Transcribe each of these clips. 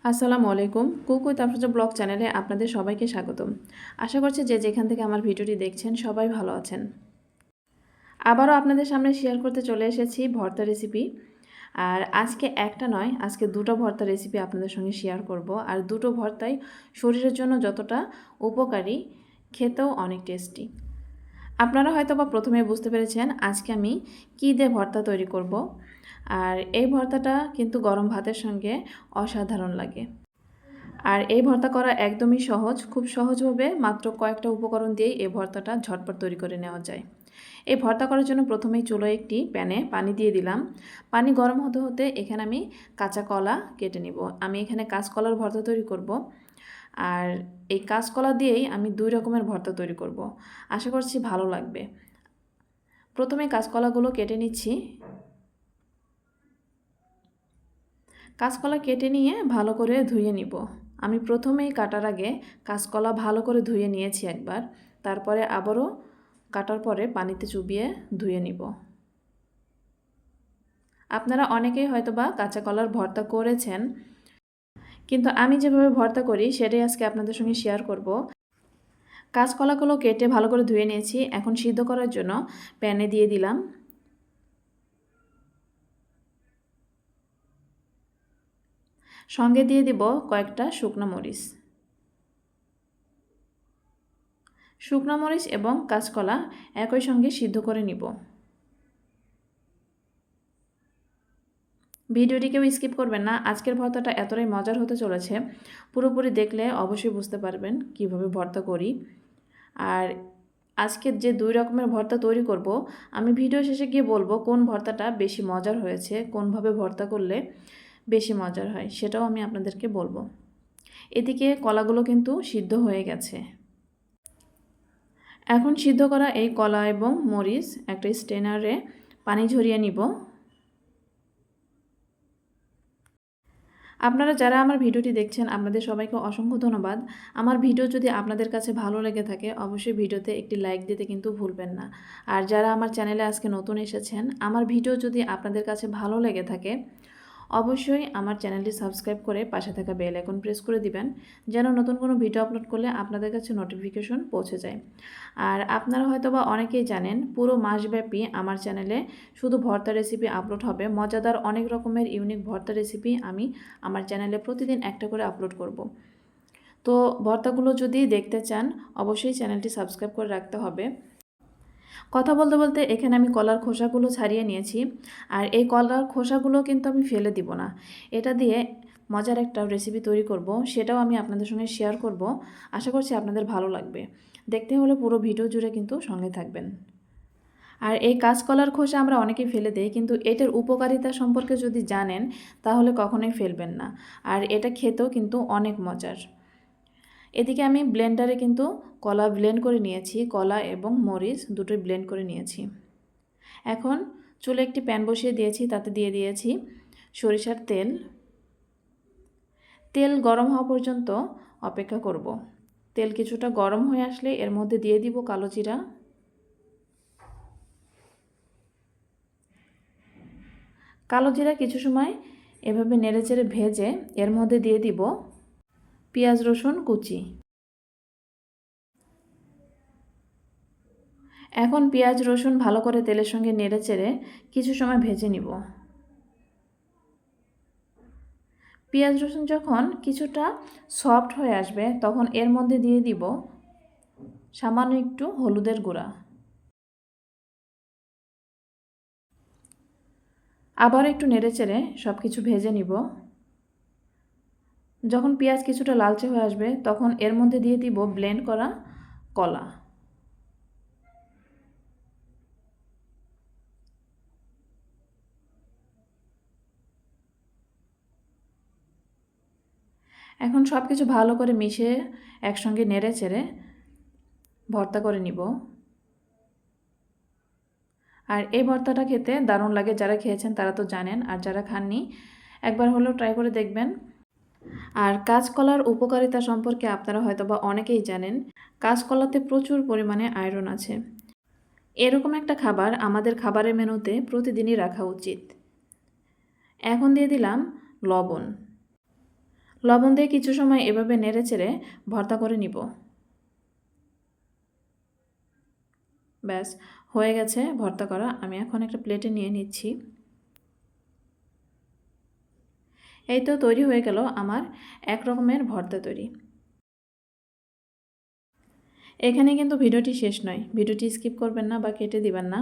আসসালামু আলাইকুম। Cook with Afroza blog চ্যানেলে আপনাদের সবাইকে স্বাগতম। আশা করছি যে যেখান থেকে আমার ভিডিওটি দেখছেন সবাই ভালো আছেন। আবারও আপনাদের সামনে শেয়ার করতে চলে এসেছি ভর্তা রেসিপি। আর আজকে একটা নয়, আজকে দুটো ভর্তা রেসিপি আপনাদের সঙ্গে শেয়ার করব। আর দুটো ভর্তাই শরীরের জন্য যতটা উপকারী, খেতেও অনেক টেস্টি। আপনারা হয়তো বা প্রথমে বুঝতে পেরেছেন আজকে আমি কী দিয়ে ভর্তা তৈরি করব। আর এই ভর্তাটা কিন্তু গরম ভাতের সঙ্গে অসাধারণ লাগে। আর এই ভর্তা করা একদমই সহজ, খুব সহজভাবে মাত্র কয়েকটা উপকরণ দিয়েই এই ভর্তাটা ঝটপট তৈরি করে নেওয়া যায়। এই ভর্তা করার জন্য প্রথমেই চুলোয় একটি প্যানে পানি দিয়ে দিলাম। পানি গরম হতে হতে এখানে আমি কাঁচা কলা কেটে নিব। আমি এখানে কাঁচকলার ভর্তা তৈরি করব। আর এই কাঁচকলা দিয়েই আমি দুই রকমের ভর্তা তৈরি করব। আশা করছি ভালো লাগবে। প্রথমে কাঁচকলাগুলো কেটে নিচ্ছি। কাঁচকলা কেটে নিয়ে ভালো করে ধুয়ে নিব। আমি প্রথমেই কাটার আগে কাঁচকলা ভালো করে ধুয়ে নিয়েছি একবার, তারপরে আবারও কাটার পরে পানিতে চুবিয়ে ধুয়ে নিব। আপনারা অনেকেই হয়তোবা কাঁচা কলার ভর্তা করেছেন, কিন্তু আমি যেভাবে ভর্তা করি সেটাই আজকে আপনাদের সঙ্গে শেয়ার করব। কাঁচকলাগুলো কেটে ভালো করে ধুয়ে নিয়েছি। এখন সিদ্ধ করার জন্য প্যানে দিয়ে দিলাম। সঙ্গে দিয়ে দিব কয়েকটা শুকনো মরিচ। শুকনো মরিচ এবং কাঁচকলা একই সঙ্গে সিদ্ধ করে নিব। ভিডিওটি কেউ স্কিপ করবেন না। আজকের ভর্তাটা এতটাই মজার হতে চলেছে, পুরোপুরি দেখলে অবশ্যই বুঝতে পারবেন কিভাবে ভর্তা করি। আর আজকের যে দুই রকমের ভর্তা তৈরি করব, আমি ভিডিও শেষে গিয়ে বলবো কোন ভর্তাটা বেশি মজার হয়েছে, কোনভাবে ভর্তা করলে বেশি মজার হয় সেটাও আমি আপনাদেরকে বলবো। এদিকে কলাগুলো কিন্তু সিদ্ধ হয়ে গেছে। এখন সিদ্ধ করা এই কলা এবং মরিচ একটা স্ট্রেনারে পানি ঝরিয়ে নিব। আপনারা যারা আমার ভিডিওটি দেখছেন আপনাদের সবাইকে অসংখ্য ধন্যবাদ। আমার ভিডিও যদি আপনাদের কাছে ভালো লেগে থাকে অবশ্যই ভিডিওতে একটি লাইক দিতে কিন্তু ভুলবেন না। আর যারা আমার চ্যানেলে আজকে নতুন এসেছেন, আমার ভিডিও যদি আপনাদের কাছে ভালো লেগে থাকে অবশ্যই আমার চ্যানেলটি সাবস্ক্রাইব করে পাশে থাকা বেল আইকন প্রেস করে দিবেন, যেন নতুন কোনো ভিডিও আপলোড করলে আপনাদের কাছে নোটিফিকেশন পৌঁছে যায়। আর আপনারা হয়তোবা অনেকেই জানেন পুরো মাসব্যাপী আমার চ্যানেলে শুধু ভর্তা রেসিপি আপলোড হবে। মজাদার অনেক রকমের ইউনিক ভর্তা রেসিপি আমি আমার চ্যানেলে প্রতিদিন একটা করে আপলোড করব। তো ভর্তাগুলো যদি দেখতে চান অবশ্যই চ্যানেলটি সাবস্ক্রাইব করে রাখতে হবে। কথা বলতে বলতে এখানে আমি কলার খোসাগুলো ছাড়িয়ে নিয়েছি। আর এই কলার খোসাগুলো কিন্তু আমি ফেলে দিব না। এটা দিয়ে মজার একটা রেসিপি তৈরি করব, সেটাও আমি আপনাদের সঙ্গে শেয়ার করব। আশা করছি আপনাদের ভালো লাগবে। দেখতে হলে পুরো ভিডিও জুড়ে কিন্তু সঙ্গে থাকবেন। আর এই কাঁচকলার খোসা আমরা অনেকেই ফেলে দেই, কিন্তু এটার উপকারিতা সম্পর্কে যদি জানেন তাহলে কখনোই ফেলবেন না। আর এটা খেতেও কিন্তু অনেক মজার। এদিকে আমি ব্লেন্ডারে কিন্তু কলা ব্লেন্ড করে নিয়েছি, কলা এবং মরিচ দুটোই ব্লেন্ড করে নিয়েছি। এখন চুলে একটি প্যান বসিয়ে দিয়েছি, তাতে দিয়ে দিয়েছি সরিষার তেল। তেল গরম হওয়া পর্যন্ত অপেক্ষা করব। তেল কিছুটা গরম হয়ে আসলে এর মধ্যে দিয়ে দিব কালো জিরা। কালো জিরা কিছু সময় এভাবে নেড়েচেড়ে ভেজে এর মধ্যে দিয়ে দিব পেঁয়াজ রসুন কুচি। এখন পেঁয়াজ রসুন ভালো করে তেলের সঙ্গে নেড়েচেড়ে কিছু সময় ভেজে নিব। পেঁয়াজ রসুন যখন কিছুটা সফট হয়ে আসবে তখন এর মধ্যে দিয়ে দিব সামান্য একটু হলুদের গুঁড়া। আবার একটু নেড়েচেড়ে সব কিছু ভেজে নিব। যখন পেঁয়াজ কিছুটা লালচে হয়ে আসবে তখন এর মধ্যে দিয়ে দিব ব্লেন্ড করা কলা। এখন সব কিছু ভালো করে মিশিয়ে একসঙ্গে নেড়েচেড়ে ভর্তা করে নিব। আর এই ভর্তাটা খেতে দারুণ লাগে। যারা খেয়েছেন তারা তো জানেন, আর যারা খাননি একবার হলেও ট্রাই করে দেখবেন। আর কাঁচকলার উপকারিতা সম্পর্কে আপনারা হয়তোবা অনেকেই জানেন। কাঁচকলাতে প্রচুর পরিমাণে আয়রন আছে। এরকম একটা খাবার আমাদের খাবারের মেনুতে প্রতিদিনই রাখা উচিত। এখন দিয়ে দিলাম লবণ। লবণ দিয়ে কিছু সময় এভাবে নেড়ে চেড়ে ভর্তা করে নিব। ব্যাস হয়ে গেছে ভর্তা করা। আমি এখন একটা প্লেটে নিয়ে নিচ্ছি। এই তো তৈরি হয়ে গেল আমার এক রকমের ভর্তা তৈরি। এখানে কিন্তু ভিডিওটি শেষ নয়, ভিডিওটি স্কিপ করবেন না বা কেটে দিবেন না।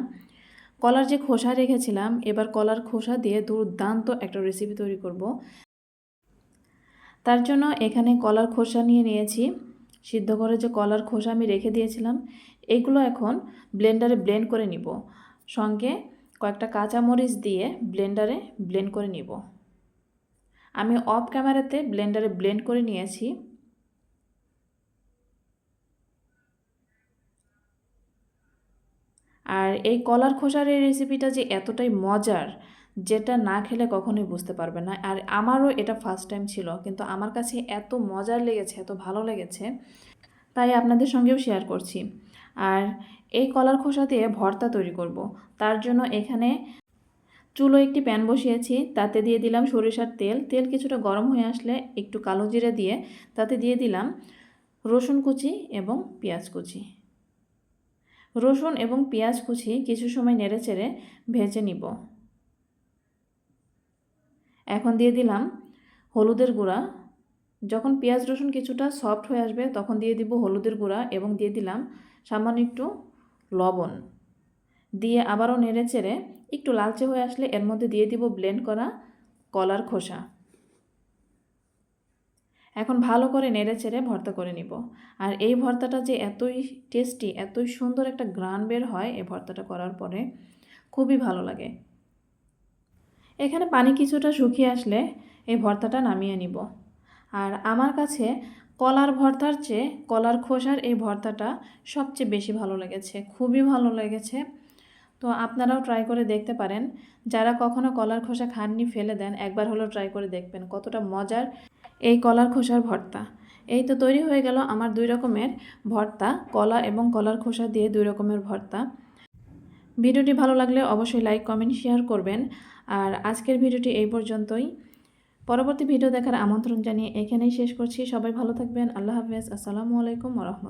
কলার যে খোসা রেখেছিলাম, এবার কলার খোসা দিয়ে দুর্দান্ত একটা রেসিপি তৈরি করব। তার জন্য এখানে কলার খোসা নিয়ে নিয়েছি। সিদ্ধ করে যে কলার খোসা আমি রেখে দিয়েছিলাম, এইগুলো এখন ব্লেন্ডারে ব্লেন্ড করে নিব। সঙ্গে কয়েকটা কাঁচামরিচ দিয়ে ব্লেন্ডারে ব্লেন্ড করে নিব। আমি অফ ক্যামেরাতে ব্লেন্ডারে ব্লেন্ড করে নিয়েছি। আর এই কলার খোসার এই রেসিপিটা যে এতটাই মজার, যেটা না খেলে কখনোই বুঝতে পারবে না। আর আমারও এটা ফার্স্ট টাইম ছিল, কিন্তু আমার কাছে এত মজার লেগেছে, এত ভালো লেগেছে, তাই আপনাদের সঙ্গেও শেয়ার করছি। আর এই কলার খোসা দিয়ে ভর্তা তৈরি করব। তার জন্য এখানে চুলো একটি প্যান বসিয়েছি, তাতে দিয়ে দিলাম সরিষার তেল। তেল কিছুটা গরম হয়ে আসলে একটু কালো জিরে দিয়ে তাতে দিয়ে দিলাম রসুন কুচি এবং পেঁয়াজ কুচি। রসুন এবং পেঁয়াজ কুচি কিছু সময় নেড়েচেড়ে ভেজে নিব। এখন দিয়ে দিলাম হলুদের গুঁড়া। যখন পেঁয়াজ রসুন কিছুটা সফট হয়ে আসবে তখন দিয়ে দিব হলুদের গুঁড়া এবং দিয়ে দিলাম সামান্য একটু লবণ। দিয়ে আবারও নেড়েচেড়ে একটু লালচে হয়ে আসলে এর মধ্যে দিয়ে দিব ব্লেন্ড করা কলার খোসা। এখন ভালো করে নেড়েচেড়ে ভর্তা করে নিব। আর এই ভর্তাটা যে এতই টেস্টি, এতই সুন্দর একটা ঘ্রাণ বের হয় এই ভর্তাটা করার পরে, খুবই ভালো লাগে। এখানে পানি কিছুটা শুকিয়ে আসলে এই ভর্তাটা নামিয়ে নিব। আর আমার কাছে কলার ভর্তার চেয়ে কলার খোসার এই ভর্তাটা সবচেয়ে বেশি ভালো লেগেছে, খুবই ভালো লেগেছে। তো আপনারাও ট্রাই করে দেখতে পারেন। যারা কখনো কলার খোসা খাননি ফেলে দেন, একবার হলেও ট্রাই করে দেখবেন কতটা মজার এই কলার খোসার ভর্তা। এই তো তৈরি হয়ে গেল আমার 2 রকমের ভর্তা, কলা এবং কলার খোসা দিয়ে 2 রকমের ভর্তা। ভিডিওটি ভালো লাগলে অবশ্যই লাইক, কমেন্ট, শেয়ার করবেন। আর আজকের ভিডিওটি এই পর্যন্তই। পরবর্তী ভিডিও দেখার আমন্ত্রণ জানিয়ে এখানেই শেষ করছি। সবাই ভালো থাকবেন। আল্লাহ হাফেজ। আসসালামু আলাইকুম ওয়া রাহমাতুল্লাহ।